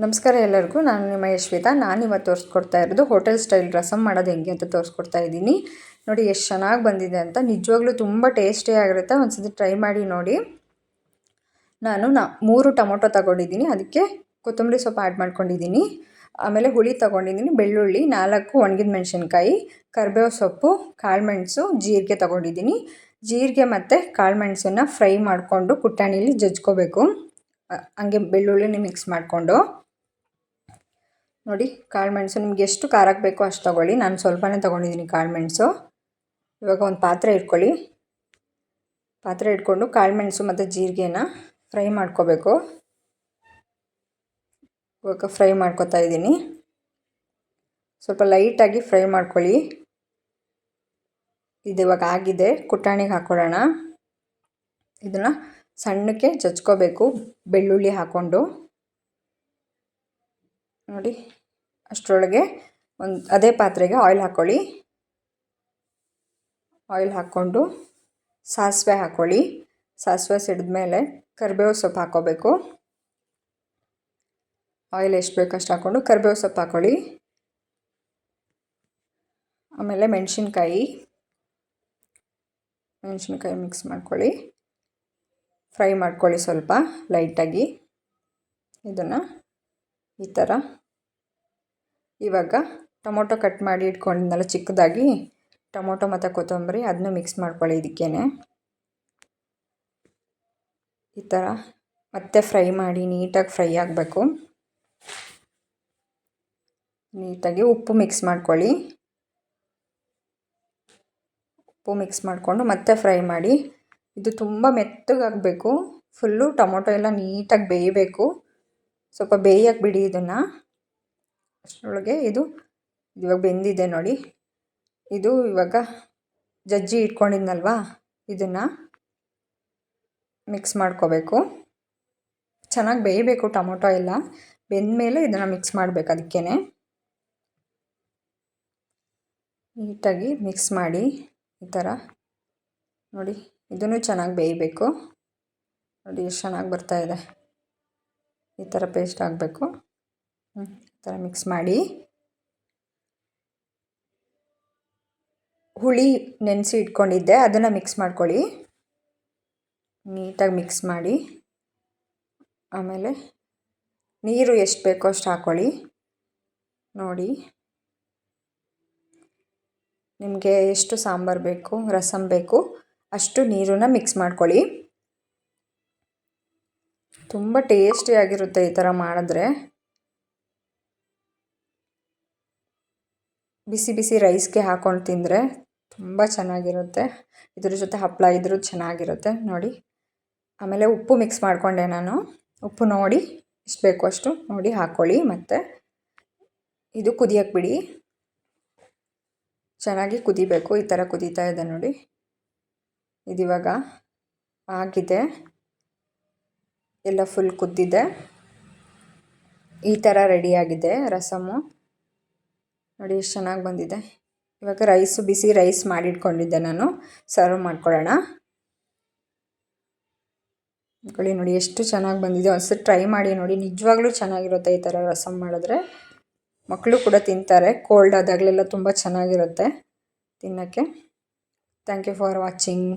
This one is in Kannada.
ನಮಸ್ಕಾರ ಎಲ್ಲರಿಗೂ. ನಾನು ನಿಮ್ಮ ಯಶ್ವಿತಾ. ನಾನಿವತ್ತು ತೋರಿಸ್ಕೊಡ್ತಾ ಇರೋದು ಹೋಟೆಲ್ ಸ್ಟೈಲ್ ರಸಮ್ ಮಾಡೋದು ಹೆಂಗೆ ಅಂತ ತೋರಿಸ್ಕೊಡ್ತಾ ಇದ್ದೀನಿ. ನೋಡಿ ಎಷ್ಟು ಚೆನ್ನಾಗಿ ಬಂದಿದೆ ಅಂತ. ನಿಜವಾಗ್ಲೂ ತುಂಬ ಟೇಸ್ಟಿಯಾಗಿರುತ್ತೆ. ಒಂದ್ಸತಿ ಟ್ರೈ ಮಾಡಿ ನೋಡಿ. ನಾನು 3 ಟೊಮೊಟೊ ತಗೊಂಡಿದ್ದೀನಿ. ಅದಕ್ಕೆ ಕೊತ್ತಂಬರಿ ಸೊಪ್ಪು ಆ್ಯಡ್ ಮಾಡ್ಕೊಂಡಿದ್ದೀನಿ. ಆಮೇಲೆ ಹುಳಿ ತಗೊಂಡಿದ್ದೀನಿ, ಬೆಳ್ಳುಳ್ಳಿ, 4 ಒಣಗಿದ ಮೆಣಸಿನ್ಕಾಯಿ, ಕರಿಬೇವು ಸೊಪ್ಪು, ಕಾಳುಮೆಣಸು, ಜೀರಿಗೆ ತಗೊಂಡಿದ್ದೀನಿ. ಜೀರಿಗೆ ಮತ್ತು ಕಾಳುಮೆಣಸನ್ನು ಫ್ರೈ ಮಾಡಿಕೊಂಡು ಕುಟ್ಟಾಣಿಲಿ ಜಜ್ಕೋಬೇಕು. ಹಂಗೆ ಬೆಳ್ಳುಳ್ಳಿನ ಮಿಕ್ಸ್ ಮಾಡಿಕೊಂಡು ನೋಡಿ. ಕಾಳುಮೆಣಸು ನಿಮ್ಗೆ ಎಷ್ಟು ಖಾರಕ್ಕೆ ಬೇಕೋ ಅಷ್ಟು ತೊಗೊಳ್ಳಿ. ನಾನು ಸ್ವಲ್ಪನೇ ತೊಗೊಂಡಿದ್ದೀನಿ ಕಾಳುಮೆಣಸು. ಇವಾಗ ಒಂದು ಪಾತ್ರೆ ಇಟ್ಕೊಳ್ಳಿ. ಪಾತ್ರೆ ಇಟ್ಕೊಂಡು ಕಾಳುಮೆಣಸು ಮತ್ತು ಜೀರಿಗೆನ ಫ್ರೈ ಮಾಡ್ಕೋಬೇಕು. ಇವಾಗ ಫ್ರೈ ಮಾಡ್ಕೊತಾ ಇದ್ದೀನಿ. ಸ್ವಲ್ಪ ಲೈಟಾಗಿ ಫ್ರೈ ಮಾಡ್ಕೊಳ್ಳಿ. ಇದು ಇವಾಗ ಆಗಿದೆ. ಕುಟ್ಟಾಣಿಗೆ ಹಾಕ್ಕೊಳ್ಳೋಣ. ಇದನ್ನು ಸಣ್ಣಕ್ಕೆ ಜಜ್ಕೋಬೇಕು ಬೆಳ್ಳುಳ್ಳಿ ಹಾಕ್ಕೊಂಡು. ನೋಡಿ, ಅಷ್ಟರೊಳಗೆ ಅದೇ ಪಾತ್ರೆಗೆ ಆಯಿಲ್ ಹಾಕ್ಕೊಳ್ಳಿ. ಆಯಿಲ್ ಹಾಕ್ಕೊಂಡು ಸಾಸಿವೆ ಹಾಕ್ಕೊಳ್ಳಿ. ಸಾಸಿವೆ ಸಿಡಿದ್ಮೇಲೆ ಕರಿಬೇವು ಸೊಪ್ಪು ಹಾಕ್ಕೋಬೇಕು. ಆಯಿಲ್ ಎಷ್ಟು ಬೇಕೋ ಅಷ್ಟು ಹಾಕ್ಕೊಂಡು ಕರಿಬೇವು ಸೊಪ್ಪು ಹಾಕ್ಕೊಳ್ಳಿ. ಆಮೇಲೆ ಮೆಣಸಿನ್ಕಾಯಿ ಮಿಕ್ಸ್ ಮಾಡ್ಕೊಳ್ಳಿ. ಫ್ರೈ ಮಾಡ್ಕೊಳ್ಳಿ ಸ್ವಲ್ಪ ಲೈಟಾಗಿ. ಇದನ್ನು ಈ ಥರ. ಇವಾಗ ಟೊಮೊಟೊ ಕಟ್ ಮಾಡಿ ಇಟ್ಕೊಂಡಿದ್ನಲ್ಲ ಚಿಕ್ಕದಾಗಿ, ಟೊಮೊಟೊ ಮತ್ತು ಕೊತ್ತಂಬರಿ ಅದನ್ನು ಮಿಕ್ಸ್ ಮಾಡ್ಕೊಳ್ಳಿ ಇದಕ್ಕೇನೆ. ಈ ಥರ ಮತ್ತೆ ಫ್ರೈ ಮಾಡಿ ನೀಟಾಗಿ ಫ್ರೈ ಆಗಬೇಕು. ನೀಟಾಗಿ ಉಪ್ಪು ಮಿಕ್ಸ್ ಮಾಡ್ಕೊಳ್ಳಿ. ಉಪ್ಪು ಮಿಕ್ಸ್ ಮಾಡಿಕೊಂಡು ಮತ್ತೆ ಫ್ರೈ ಮಾಡಿ. ಇದು ತುಂಬ ಮೆತ್ತಗಾಗಬೇಕು. ಫುಲ್ಲು ಟೊಮೊಟೊ ಎಲ್ಲ ನೀಟಾಗಿ ಬೇಯಬೇಕು. ಸ್ವಲ್ಪ ಬೇಯಕ್ಕೆ ಬಿಡಿ ಇದನ್ನು. ಅಷ್ಟರೊಳಗೆ ಇದು ಇವಾಗ ಬೆಂದಿದೆ ನೋಡಿ. ಇದು ಇವಾಗ ಜಜ್ಜಿ ಇಟ್ಕೊಂಡಿದ್ನಲ್ವಾ, ಇದನ್ನು ಮಿಕ್ಸ್ ಮಾಡ್ಕೋಬೇಕು. ಚೆನ್ನಾಗಿ ಬೇಯಬೇಕು ಟೊಮೊಟೊ ಎಲ್ಲ. ಬೆಂದಮೇಲೆ ಇದನ್ನು ಮಿಕ್ಸ್ ಮಾಡಬೇಕು. ಅದಕ್ಕೇ ನೀಟಾಗಿ ಮಿಕ್ಸ್ ಮಾಡಿ ಈ ಥರ ನೋಡಿ. ಇದನ್ನು ಚೆನ್ನಾಗಿ ಬೇಯಬೇಕು. ನೋಡಿ ಎಷ್ಟು ಚೆನ್ನಾಗಿ ಬರ್ತಾಯಿದೆ. ಈ ಥರ ಪೇಸ್ಟ್ ಆಗಬೇಕು. ಈ ಥರ ಮಿಕ್ಸ್ ಮಾಡಿ. ಹುಳಿ ನೆನೆಸಿ ಇಟ್ಕೊಂಡಿದ್ದೆ, ಅದನ್ನು ಮಿಕ್ಸ್ ಮಾಡ್ಕೊಳ್ಳಿ. ನೀಟಾಗಿ ಮಿಕ್ಸ್ ಮಾಡಿ. ಆಮೇಲೆ ನೀರು ಎಷ್ಟು ಬೇಕೋ ಅಷ್ಟು ಹಾಕ್ಕೊಳ್ಳಿ. ನೋಡಿ, ನಿಮಗೆ ಎಷ್ಟು ಸಾಂಬಾರು ಬೇಕು, ರಸಮ್ ಬೇಕು ಅಷ್ಟು ನೀರನ್ನು ಮಿಕ್ಸ್ ಮಾಡ್ಕೊಳ್ಳಿ. ತುಂಬ ಟೇಸ್ಟಿಯಾಗಿರುತ್ತೆ ಈ ಥರ ಮಾಡಿದ್ರೆ. ಬಿಸಿ ಬಿಸಿ ರೈಸ್ಗೆ ಹಾಕ್ಕೊಂಡು ತಿಂದರೆ ತುಂಬ ಚೆನ್ನಾಗಿರುತ್ತೆ. ಇದ್ರ ಜೊತೆ ಹಪ್ಪಳ ಇದ್ರೂ ಚೆನ್ನಾಗಿರುತ್ತೆ ನೋಡಿ. ಆಮೇಲೆ ಉಪ್ಪು ಮಿಕ್ಸ್ ಮಾಡಿಕೊಂಡೆ ನಾನು. ಉಪ್ಪು ನೋಡಿ ಎಷ್ಟು ಬೇಕೋ ಅಷ್ಟು ನೋಡಿ ಹಾಕ್ಕೊಳ್ಳಿ. ಮತ್ತು ಇದು ಕುದಿಯಕ್ಕೆ ಬಿಡಿ. ಚೆನ್ನಾಗಿ ಕುದಿಬೇಕು. ಈ ಥರ ಕುದೀತಾ ಇದೆ ನೋಡಿ. ಇದಿವಾಗ ಆಗಿದೆ. ಎಲ್ಲ ಫುಲ್ ಕುದ್ದಿದೆ. ಈ ಥರ ರೆಡಿಯಾಗಿದೆ ರಸಮ್ಮು. ನೋಡಿ ಎಷ್ಟು ಚೆನ್ನಾಗಿ ಬಂದಿದೆ. ಇವಾಗ ಬಿಸಿ ರೈಸ್ ಮಾಡಿಟ್ಕೊಂಡಿದ್ದೆ ನಾನು. ಸರ್ವ್ ಮಾಡ್ಕೊಳ್ಳೋಣ. ನೋಡಿ ಎಷ್ಟು ಚೆನ್ನಾಗಿ ಬಂದಿದೆ. ಒಂದ್ಸತಿ ಟ್ರೈ ಮಾಡಿ ನೋಡಿ. ನಿಜವಾಗ್ಲೂ ಚೆನ್ನಾಗಿರುತ್ತೆ ಈ ಥರ ರಸಮ್ ಮಾಡಿದ್ರೆ. ಮಕ್ಕಳು ಕೂಡ ತಿಂತಾರೆ. ಕೋಲ್ಡ್ ಆದಾಗಲೆಲ್ಲ ತುಂಬ ಚೆನ್ನಾಗಿರುತ್ತೆ ತಿನ್ನೋಕ್ಕೆ. Thank you for watching.